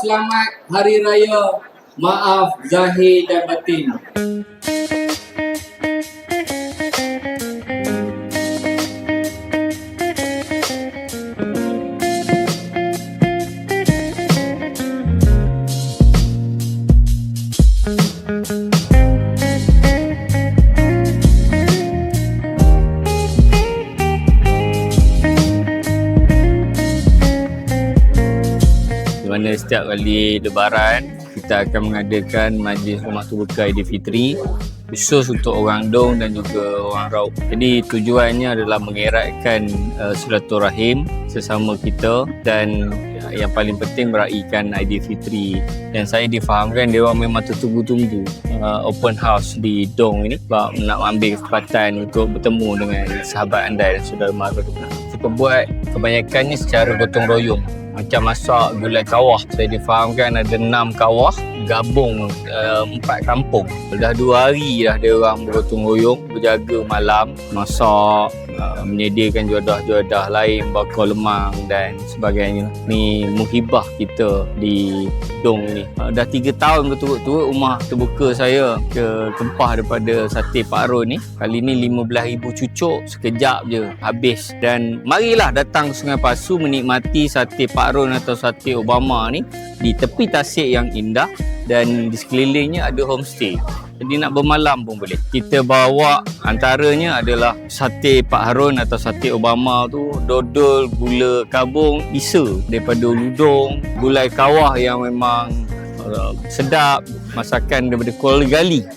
Selamat Hari Raya Maaf Zahir dan Batin. Di mana setiap kali Lebaran kita akan mengadakan majlis rumah terbuka Aidilfitri khusus untuk orang Dong dan juga orang Raub. Jadi tujuannya adalah mengeratkan silaturahim sesama kita dan yang paling penting meraihkan Aidilfitri. Dan saya difahamkan dia orang memang tertunggu-tunggu open house di Dong ini sebab nak ambil kesempatan untuk bertemu dengan sahabat anda dan saudara mara. Kita buat kebanyakannya secara gotong royong. Macam masak gulai kawah. Saya difahamkan ada 6 kawah gabung 4 kampung. Dah 2 hari dah dia orang bergotong royong berjaga malam, masak, menyediakan juadah-juadah lain, bakar lemang dan sebagainya. Ni muhibah kita di Dong ni. Dah 3 tahun berturut-turut rumah terbuka saya ke kempah daripada sate Pak Ron ni. Kali ni 15,000 cucuk sekejap je habis. Dan marilah datang ke Sungai Pasu menikmati sate Pak Ron atau sate Obama ni di tepi tasik yang indah dan di sekelilingnya ada homestay. Jadi nak bermalam pun boleh. Kita bawa antaranya adalah sate Pak Harun atau sate Obama tu, dodol, gula kabung, isa daripada Uludong, gulai kawah yang memang sedap, masakan daripada Kuala Gali,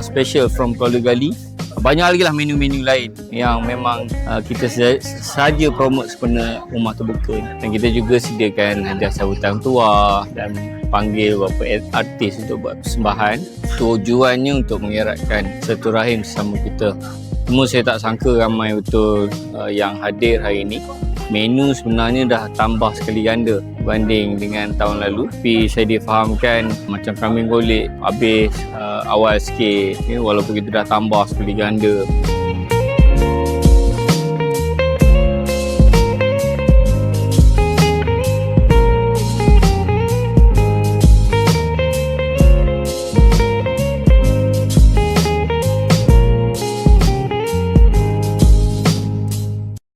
special from Kuala Gali. Banyak lagi lah menu-menu lain yang memang kita saja promote sepenuhnya rumah terbuka. Dan kita juga sediakan hadiah sambutan tua dan panggil beberapa artis untuk buat persembahan. Tujuannya untuk mengeratkan silaturahim sesama kita. Cuma saya tak sangka ramai betul yang hadir hari ini. Menu sebenarnya dah tambah sekali ganda berbanding dengan tahun lalu. Tapi saya difahamkan macam kambing golek habis awal sikit, walaupun kita dah tambah sekali ganda.